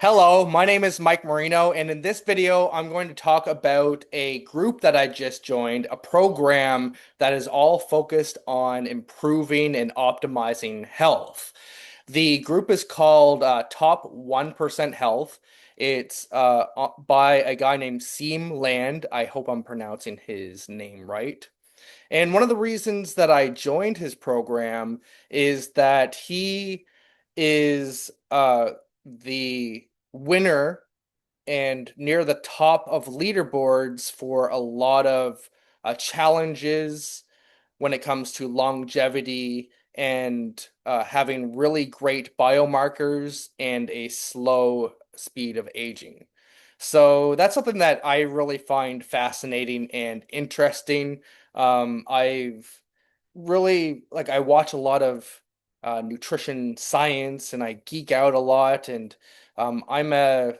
Hello, my name is Mike Marino, and in this video, I'm going to talk about a group that I just joined, a program that is all focused on improving and optimizing health. The group is called Top 1% Health. It's by a guy named Siim Land. I hope I'm pronouncing his name right. And one of the reasons that I joined his program is that he is the winner and near the top of leaderboards for a lot of challenges when it comes to longevity and having really great biomarkers and a slow speed of aging. So that's something that I really find fascinating and interesting. I've really I watch a lot of nutrition science and I geek out a lot and I'm a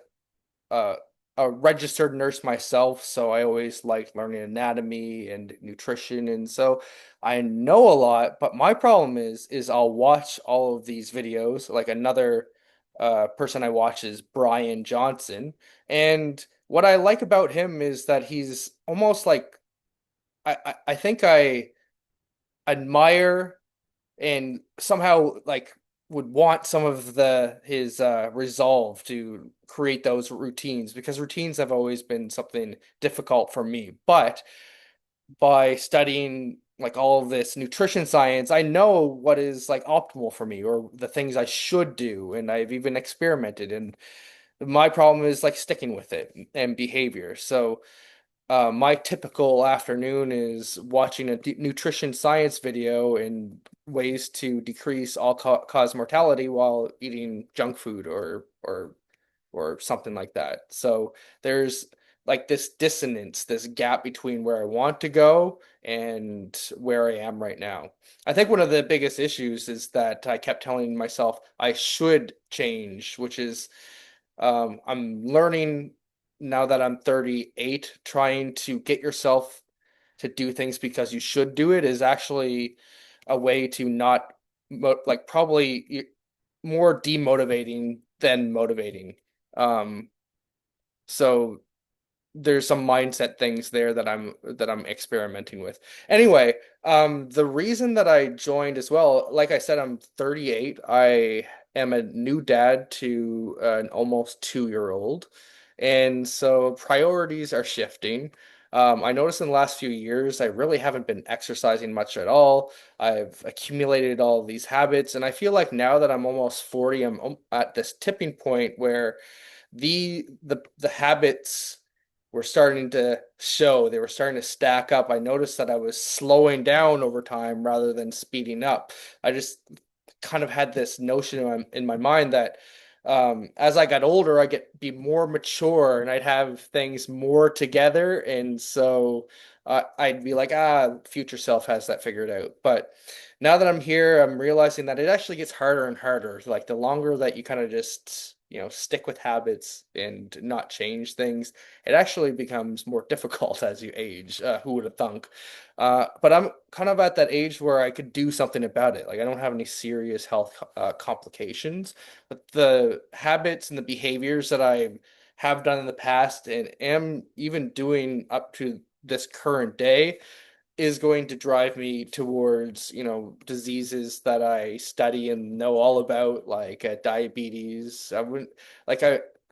a registered nurse myself, so I always like learning anatomy and nutrition, and so I know a lot. But my problem is I'll watch all of these videos. Like another person I watch is Brian Johnson, and what I like about him is that he's almost like I think I admire and somehow would want some of the his resolve to create those routines because routines have always been something difficult for me. But by studying like all of this nutrition science, I know what is like optimal for me or the things I should do, and I've even experimented. And my problem is like sticking with it and behavior. So my typical afternoon is watching a nutrition science video and ways to decrease all cause mortality while eating junk food or something like that. So there's like this dissonance, this gap between where I want to go and where I am right now. I think one of the biggest issues is that I kept telling myself I should change, which is I'm learning now that I'm 38, trying to get yourself to do things because you should do it is actually a way to not probably more demotivating than motivating. Um, so there's some mindset things there that I'm experimenting with. Anyway, the reason that I joined as well, like I said, I'm 38. I am a new dad to an almost 2-year-old, and so priorities are shifting. I noticed in the last few years I really haven't been exercising much at all. I've accumulated all of these habits, and I feel like now that I'm almost 40, I'm at this tipping point where the habits were starting to show. They were starting to stack up. I noticed that I was slowing down over time rather than speeding up. I just kind of had this notion in my mind that as I got older, I get be more mature and I'd have things more together, and so I'd be like, future self has that figured out. But now that I'm here, I'm realizing that it actually gets harder and harder. Like the longer that you kind of just, stick with habits and not change things, it actually becomes more difficult as you age. Who would have thunk? But I'm kind of at that age where I could do something about it. Like I don't have any serious health complications, but the habits and the behaviors that I have done in the past and am even doing up to this current day is going to drive me towards, diseases that I study and know all about, like diabetes. I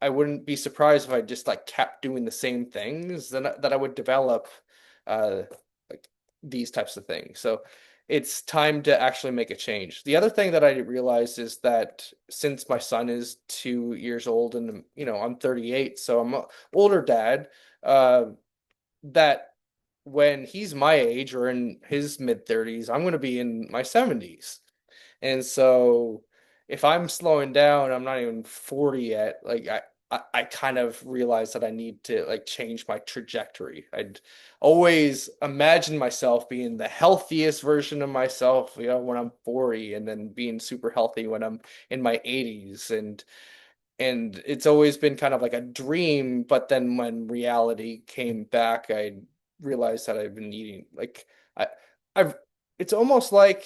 wouldn't be surprised if I just like kept doing the same things, then that I would develop uh like these types of things. So it's time to actually make a change. The other thing that I realized is that since my son is 2 years old and I'm 38, so I'm an older dad, uh that when he's my age or in his mid 30s, I'm going to be in my 70s. And so if I'm slowing down, I'm not even 40 yet. I kind of realize that I need to like change my trajectory. I'd always imagine myself being the healthiest version of myself, when I'm 40 and then being super healthy when I'm in my 80s and it's always been kind of like a dream, but then when reality came back, I realized that I've been eating I I've it's almost like,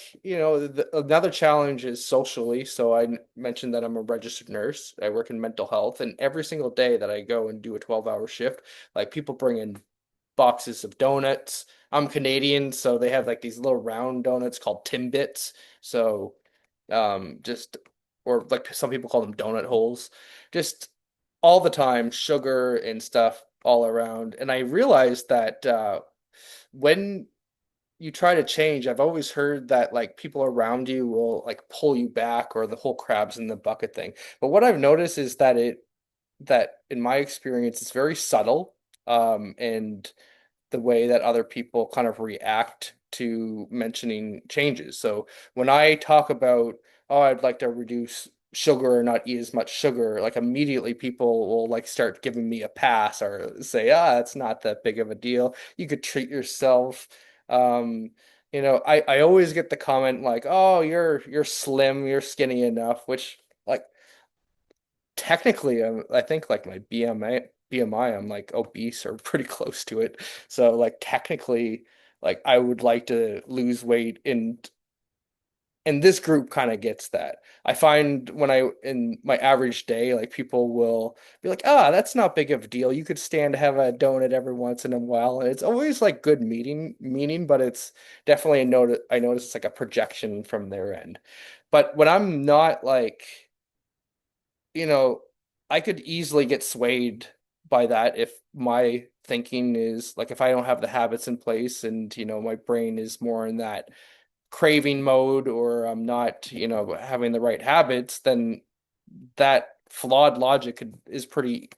another challenge is socially. So mentioned that I'm a registered nurse. I work in mental health, and every single day that I go and do a 12-hour shift, like people bring in boxes of donuts. I'm Canadian, so they have like these little round donuts called Timbits. So, just or like some people call them donut holes. Just all the time, sugar and stuff all around. And I realized that when you try to change, I've always heard that like people around you will like pull you back or the whole crabs in the bucket thing. But what I've noticed is that in my experience it's very subtle, and the way that other people kind of react to mentioning changes. So when I talk about, oh, I'd like to reduce sugar or not eat as much sugar, like immediately people will like start giving me a pass or say, it's not that big of a deal. You could treat yourself. Um, I always get the comment like, oh, you're slim, you're skinny enough, which like technically, I think like my BMI, I'm like obese or pretty close to it. So like technically, like I would like to lose weight, and this group kind of gets that. I find when I in my average day, like people will be like, that's not big of a deal. You could stand to have a donut every once in a while. And it's always like good meaning, but it's definitely I notice it's like a projection from their end. But when I'm not like you know, I could easily get swayed by that if my thinking is like if I don't have the habits in place and my brain is more in that craving mode or I'm not, having the right habits, then that flawed logic is pretty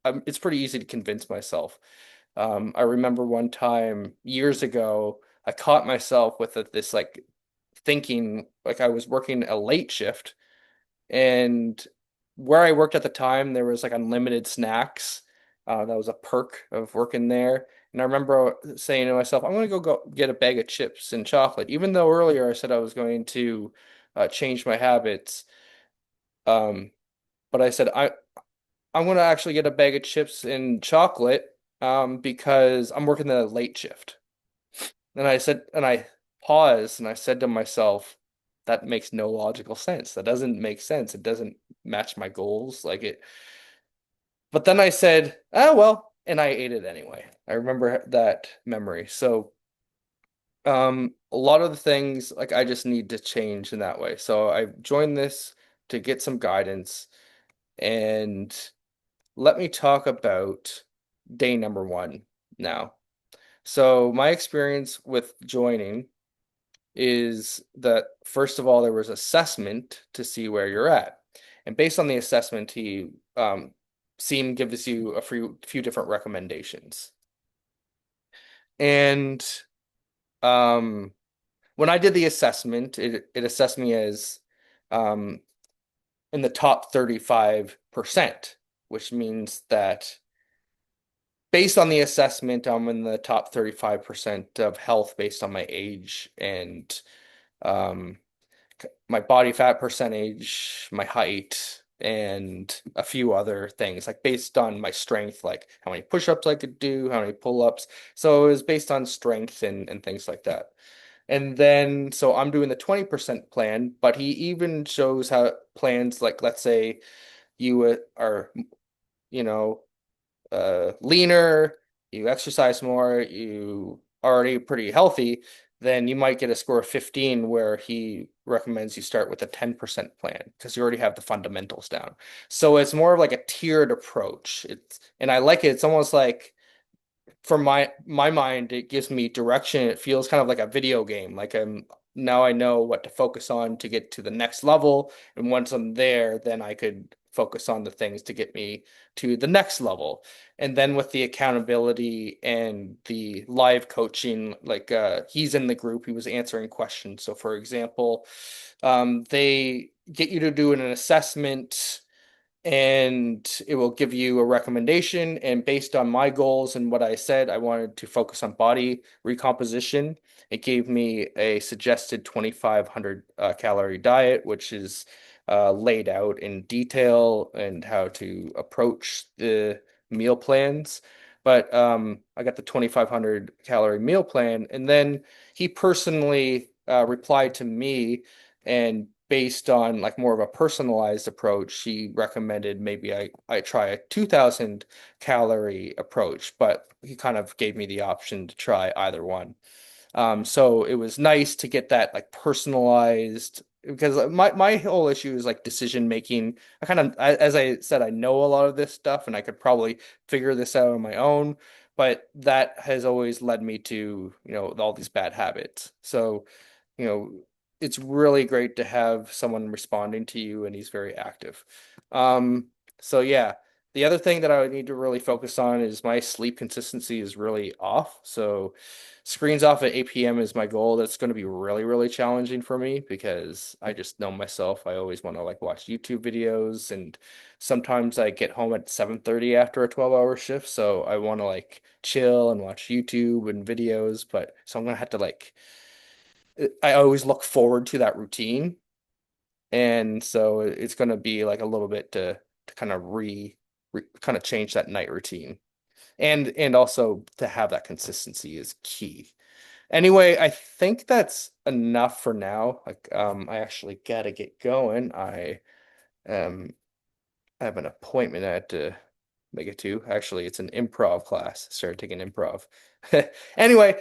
it's pretty easy to convince myself. I remember one time years ago, I caught myself with this like thinking like I was working a late shift and where I worked at the time, there was like unlimited snacks. That was a perk of working there. And I remember saying to myself, I'm going to go get a bag of chips and chocolate. Even though earlier I said I was going to change my habits. Um, but I said, I'm going to actually get a bag of chips and chocolate because I'm working the late shift. And I paused and I said to myself, that makes no logical sense. That doesn't make sense. It doesn't match my goals. But then I said, well, and I ate it anyway. I remember that memory. So, a lot of the things like I just need to change in that way. So I joined this to get some guidance and let me talk about day number one now. So my experience with joining is that first of all, there was assessment to see where you're at. And based on the assessment, Siim gives you a few different recommendations. And um, when I did the assessment, it assessed me as um, in the top 35%, which means that based on the assessment, I'm in the top 35% of health based on my age and um, my body fat percentage, my height, and a few other things, like based on my strength, like how many push-ups I could do, how many pull-ups. So it was based on strength and things like that. And then, so I'm doing the 20% plan, but he even shows how plans, like, let's say you are, you know, leaner, you exercise more, you already pretty healthy, then you might get a score of 15 where he recommends you start with a 10% plan because you already have the fundamentals down. So it's more of like a tiered approach. And I like it. It's almost like for my mind, it gives me direction. It feels kind of like a video game. Like now I know what to focus on to get to the next level. And once I'm there, then I could focus on the things to get me to the next level. And then with the accountability and the live coaching, like he's in the group, he was answering questions. So for example, they get you to do an assessment and it will give you a recommendation. And based on my goals and what I said, I wanted to focus on body recomposition. It gave me a suggested 2,500 calorie diet, which is laid out in detail and how to approach the meal plans. but I got the 2,500 calorie meal plan, and then he personally replied to me, and based on like more of a personalized approach, he recommended maybe I try a 2,000 calorie approach, but he kind of gave me the option to try either one. So it was nice to get that like personalized because my whole issue is like decision making. As I said, I know a lot of this stuff and I could probably figure this out on my own, but that has always led me to, all these bad habits. So, you know, it's really great to have someone responding to you and he's very active. Um, so yeah. The other thing that I would need to really focus on is my sleep consistency is really off. So screens off at 8 p.m. is my goal. That's going to be really, really challenging for me because I just know myself. I always want to like watch YouTube videos and sometimes I get home at 7:30 after a 12-hour shift. So I want to like chill and watch YouTube and videos, but so I'm gonna have to like I always look forward to that routine. And so it's going to be like a little bit to kind of kind of change that night routine. And also to have that consistency is key. Anyway, I think that's enough for now. Like, I actually gotta get going. Um I have an appointment I had to make it to. Actually, it's an improv class. I started taking improv. Anyway,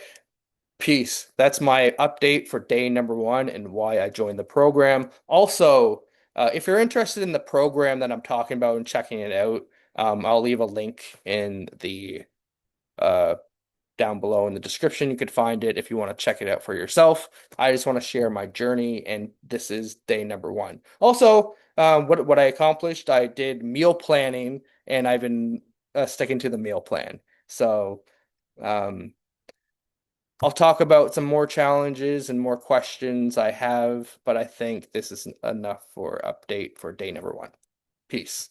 peace. That's my update for day number one and why I joined the program. Also, if you're interested in the program that I'm talking about and checking it out, I'll leave a link in the uh down below in the description. You could find it if you want to check it out for yourself. I just want to share my journey, and this is day number one. Also, what I accomplished, I did meal planning, and I've been sticking to the meal plan. So, um, I'll talk about some more challenges and more questions I have, but I think this is enough for update for day number one. Peace.